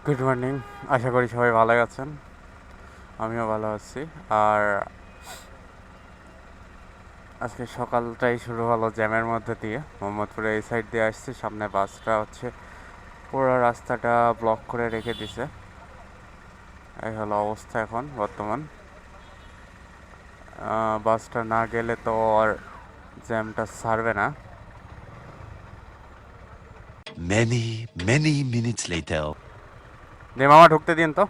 Good morning. আশা করি সবাই ভালো আছেন, আমিও ভালো আছি। আর আজকে সকালটাই শুরু হলো জ্যামের মধ্যে দিয়ে। মোহাম্মদপুরে এই সাইড দিয়ে আসছি, সামনে বাসটা হচ্ছে পুরো রাস্তাটা ব্লক করে রেখে দিছে। এই হলো অবস্থা এখন বর্তমান। বাসটা না গেলে তো আর জ্যামটা ছাড়বে না। Many minutes later. যে মামা ঢুকতে দিন তো।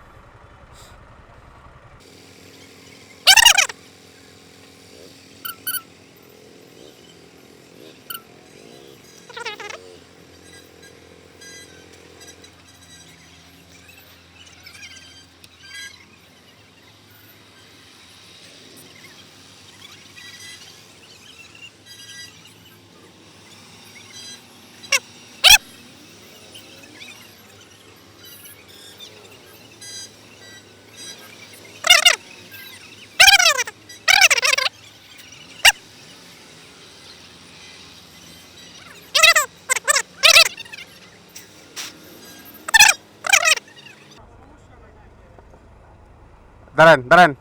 দাঁড়ান দাঁড়ান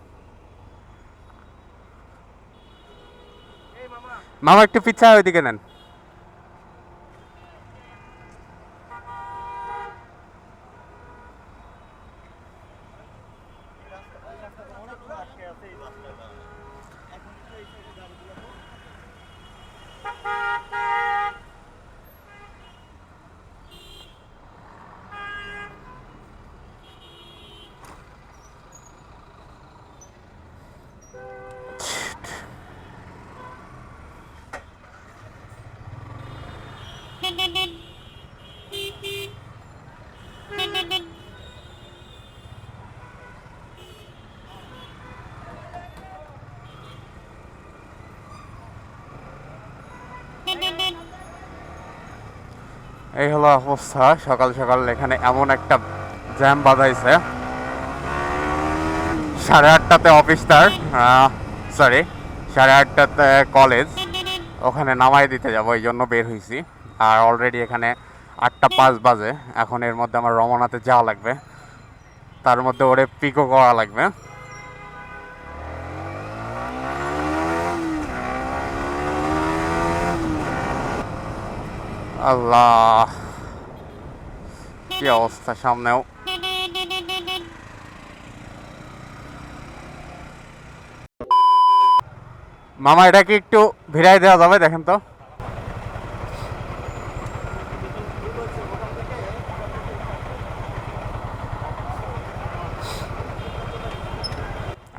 মামা, একটু পিছা ওইদিকে নেন। এই হলো অবস্থা। সকাল সকাল এখানে এমন একটা জ্যাম বাঁধাইছে। 8:30টাতে অফিস তার, সরি, 8:30টাতে কলেজ। ওখানে নামাই দিতে যাবো, এই জন্য বের হয়েছি। আর অলরেডি এখানে 8:05 বাজে। এখন এর মধ্যে আমার রমনাতে যাওয়া লাগবে, তার মধ্যে ওরে পিকও করা লাগবে। আল্লাহ, কি অবস্থা সামনেও। মামা, এটা কি একটু ভিড়াই দেওয়া যাবে? দেখেন তো।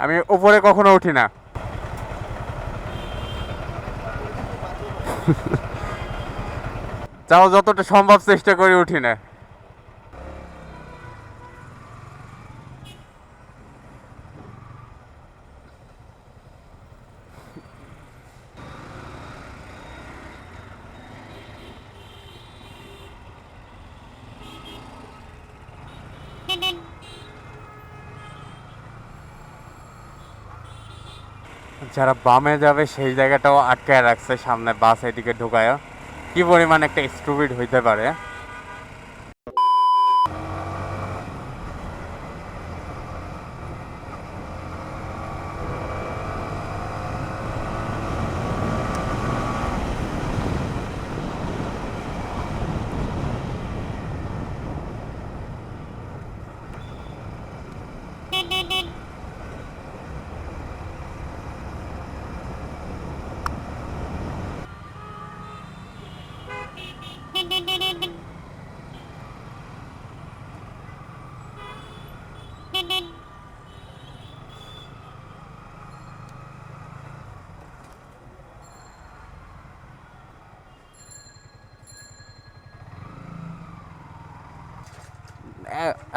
আমি উপরে কখনো উঠি না। যাও, যতটা সম্ভব চেষ্টা করি উঠি না। যারা বামে যাবে সেই জায়গাটাও আটকায় রাখছে, সামনে বাস এদিকে ঢুকায়। কি পরিমাণ একটা স্টুপিড হইতে পারে।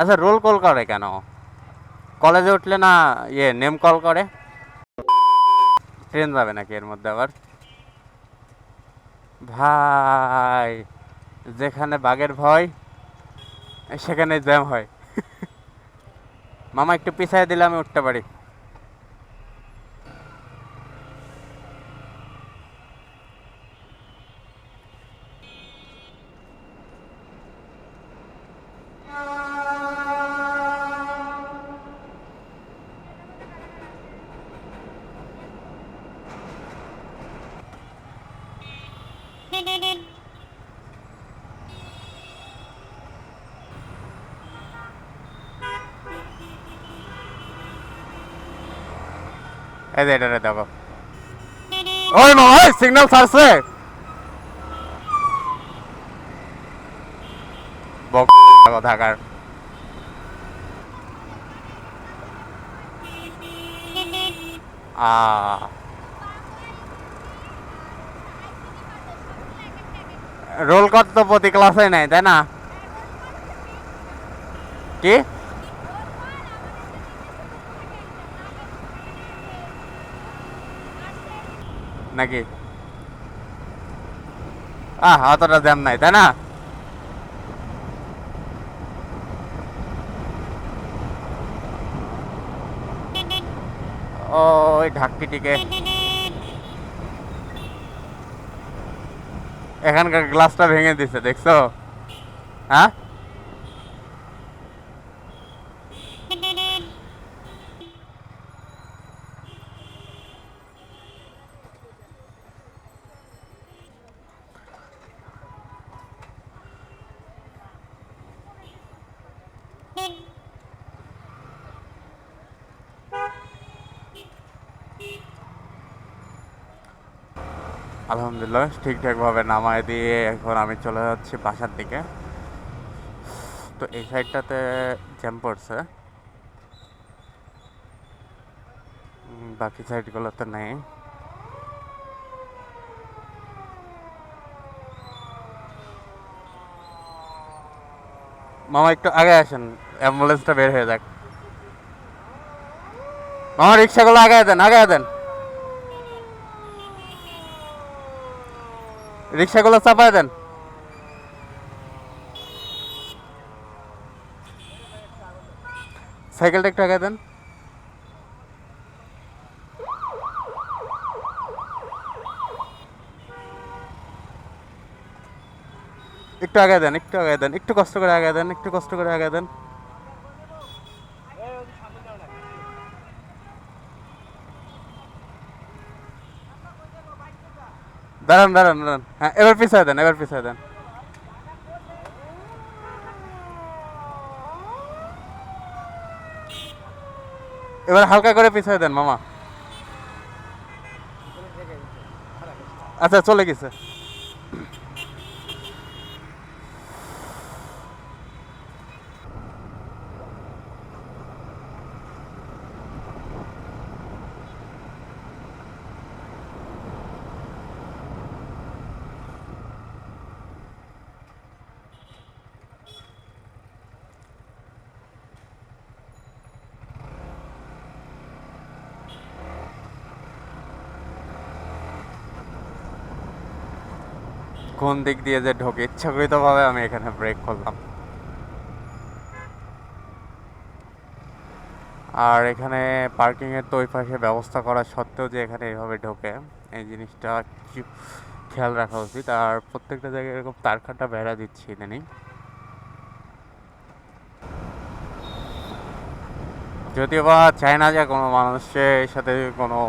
আচ্ছা, রোল কল করে কেন? কলেজে উঠলে না নেম কল করে? ট্রেন যাবে নাকি এর মধ্যে আবার? ভাই, যেখানে বাঘের ভয় সেখানে জ্যাম হয়। মামা, একটু পিছাই দিলে আমি উঠতে পারি। এই যে এটা দেখো, ওই মামা সিগন্যাল ছাড়ছে, থাকার রোল কত তো প্রতি ক্লাসে নেই তাই না? কি নাকি অতটা জ্যাম নাই তাই না? ওই ঢাকটিটিকে এখানকার গ্লাসটা ভেঙে দিছে দেখছো? হ্যাঁ আলহামদুলিল্লাহ ঠিকঠাকভাবে নামায় দিয়ে এখন আমি চলে যাচ্ছি বাসার দিকে। তো এই সাইডটাতে জ্যাম পড়ছে, বাকি সাইডগুলোতে নেই। মামা একটু আগে আসেন, অ্যাম্বুলেন্সটা বের হয়ে যাক। মামা রিক্সাগুলো আগে দেন, আগে দেন, রিক্সাগুলো চাপায় দেন। সাইকেলটা একটু আগে দেন। একটু আগে দেন, একটু আগে দেন, একটু কষ্ট করে আগে দেন, একটু কষ্ট করে আগে দেন। দাঁড়ান দাঁড়ান দাঁড়ান, হ্যাঁ এবার পিছিয়ে দেন, এবার পিছিয়ে দেন। এবার হালকা করে পিছিয়ে দেন মামা। আচ্ছা চলে গেছে। কোন দিক দিয়ে যে ঢোকে ইচ্ছাকৃতভাবে আমি এখানে ব্রেক করলাম। আর এখানে পার্কিংয়ের তো ওই পাশে ব্যবস্থা করা সত্ত্বেও যে এখানে এইভাবে ঢোকে, এই জিনিসটা কি খেয়াল রাখা উচিত। আর প্রত্যেকটা জায়গায় এরকম তারকাটা বেড়া দিচ্ছি ইদানিং, যদিও বা চায় না যে কোনো মানুষের সাথে কোনো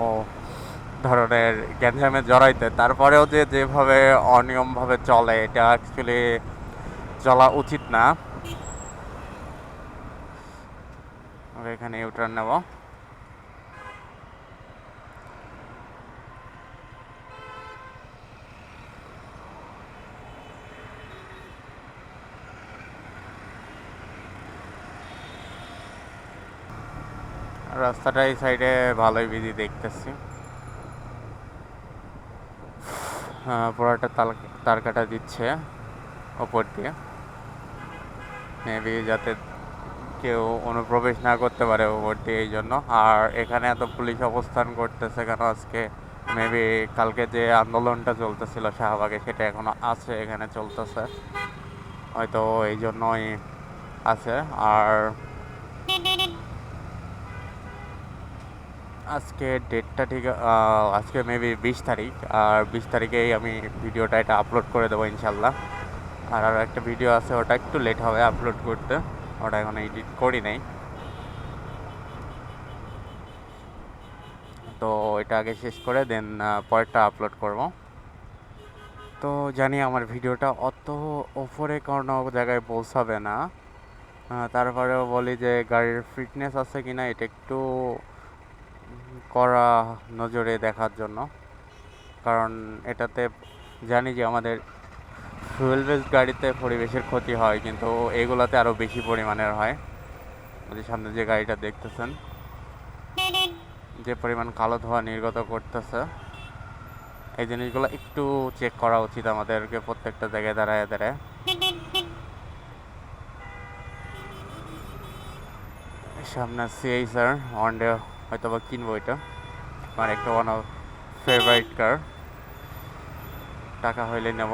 ধরনের গ্যাঞ্জামে জড়াইতে, তারপরেও যে যেভাবে অনিয়মভাবে চলে এটা অ্যাকচুয়ালি চলা উচিত না। আমরা এখানে ইউটার্ন নেব। রাস্তাটা এই সাইডে ভালোই বিজি দেখতেছি। পুরোটা তার কাটা দিচ্ছে ওপর দিয়ে, মেবি যাতে কেউ অনুপ্রবেশ না করতে পারে ওপর দিয়ে, এই জন্য। আর এখানে এত পুলিশ অবস্থান করতেছে কেন আজকে? মেবি কালকে যে আন্দোলনটা চলতেছিল শাহবাগে সেটা এখনো আছে, এখানে চলতেছে হয়তো, এই জন্যই আছে। আর আজকে ডেটটা ঠিক আজকে মেবি 20 তারিখ, আর 20 তারিখেই আমি ভিডিওটা এটা আপলোড করে দেবো ইনশাল্লাহ। আর আরও একটা ভিডিও আছে, ওটা একটু লেট হবে আপলোড করতে, ওটা এখন এডিট করি নাই, তো এটা আগে শেষ করে দেন পরেরটা আপলোড করব। তো জানি আমার ভিডিওটা অত ওপরে কোনো জায়গায় পৌঁছাবে না, তারপরেও বলি যে গাড়ির ফিটনেস আছে কিনা এটা একটু কড়া নজরে দেখার জন্য, কারণ এটাতে জানি যে আমাদের ফুয়েল বেস গাড়িতে পরিবেশের ক্ষতি হয়, কিন্তু এগুলাতে আরও বেশি পরিমাণের হয়। যে সামনে যে গাড়িটা দেখতেছেন, যে পরিমাণ কালো ধোঁয়া নির্গত করতেছে, এই জিনিসগুলো একটু চেক করা উচিত আমাদেরকে প্রত্যেকটা জায়গায় দাঁড়ায় দাঁড়ায়। সামনে সিআই স্যার ওয়ান ডে হয়তো বা কিনবো এটা, আমার একটা ওয়ান অফ ফেভারিট কার। টাকা হইলে নেব,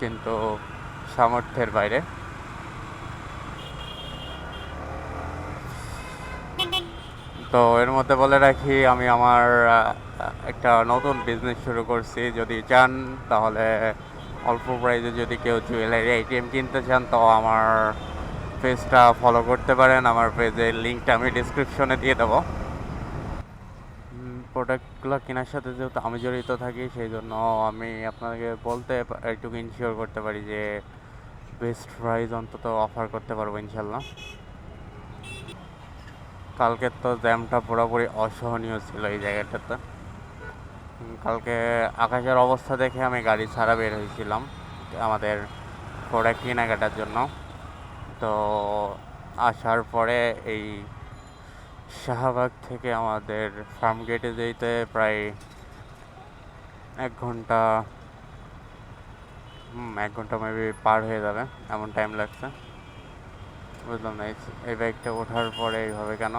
কিন্তু সামর্থ্যের বাইরে। তো এর মধ্যে বলে রাখি, আমি আমার একটা নতুন বিজনেস শুরু করছি। যদি চান তাহলে অল্প প্রাইসে যদি কেউ জুয়েলারি আইটেম কিনতে চান, তো আমার পেজটা ফলো করতে পারেন। আমার পেজের লিঙ্কটা আমি ডিসক্রিপশনে দিয়ে দেবো। প্রোডাক্টগুলো কেনার সাথে যেহেতু আমি জড়িত থাকি, সেই জন্য আমি আপনাকে বলতে একটু ইনশিওর করতে পারি যে বেস্ট প্রাইস অন্তত অফার করতে পারবো ইনশাল্লাহ। কালকে তো জ্যামটা পুরোপুরি অসহনীয় ছিল এই জায়গাটাতে। কালকে আকাশের অবস্থা দেখে আমি গাড়ি ছাড়া বের হয়েছিলাম আমাদের প্রোডাক্ট কেনাকাটার জন্য। তো আসার পরে এই শাহবাগ থেকে আমাদের ফার্ম গেটে যেতে প্রায় 1 ঘন্টা, 1 ঘন্টা মেবি পার হয়ে যাবে, এমন টাইম লাগছে। বুঝলাম না এই বাইকটা ওঠার পরে এইভাবে কেন।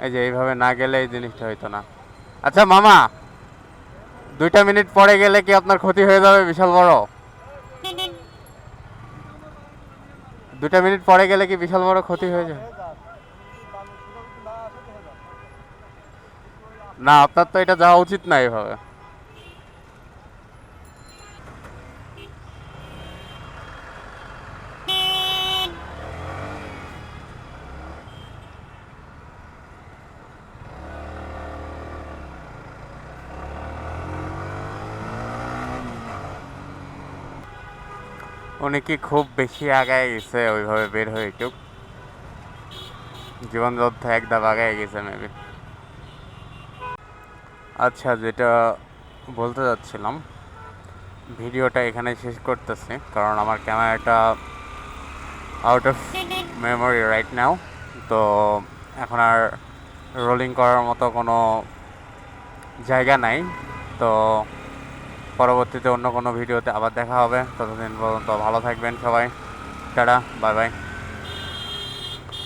এই যে এইভাবে না গেলে এই জিনিসটা হইতো না। আচ্ছা মামা, 2 মিনিট পরে গেলে কি আপনার ক্ষতি হয়ে যাবে বিশাল বড়? 2 মিনিট পরে গেলে কি বিশাল বড় ক্ষতি হয়ে যায়? না, আপনার তো এটা যাওয়া উচিত না এইভাবে। উনি কি খুব বেশি আগায় গেছে ওইভাবে বের হয়ে? কেউ জীবন যোদ্ধা এক ধাপ আগায় গেছে মেবি। আচ্ছা, যেটা বলতে যাচ্ছিলাম, ভিডিওটা এখানে শেষ করতেছি, কারণ আমার ক্যামেরাটা out of memory right now. তো এখন আর রোলিং করার মতো কোনো জায়গা নাই। তো পরবর্তীতে অন্য কোনো ভিডিওতে আবার দেখা হবে। ততদিন পর্যন্ত ভালো থাকবেন সবাই। Tata, bye bye.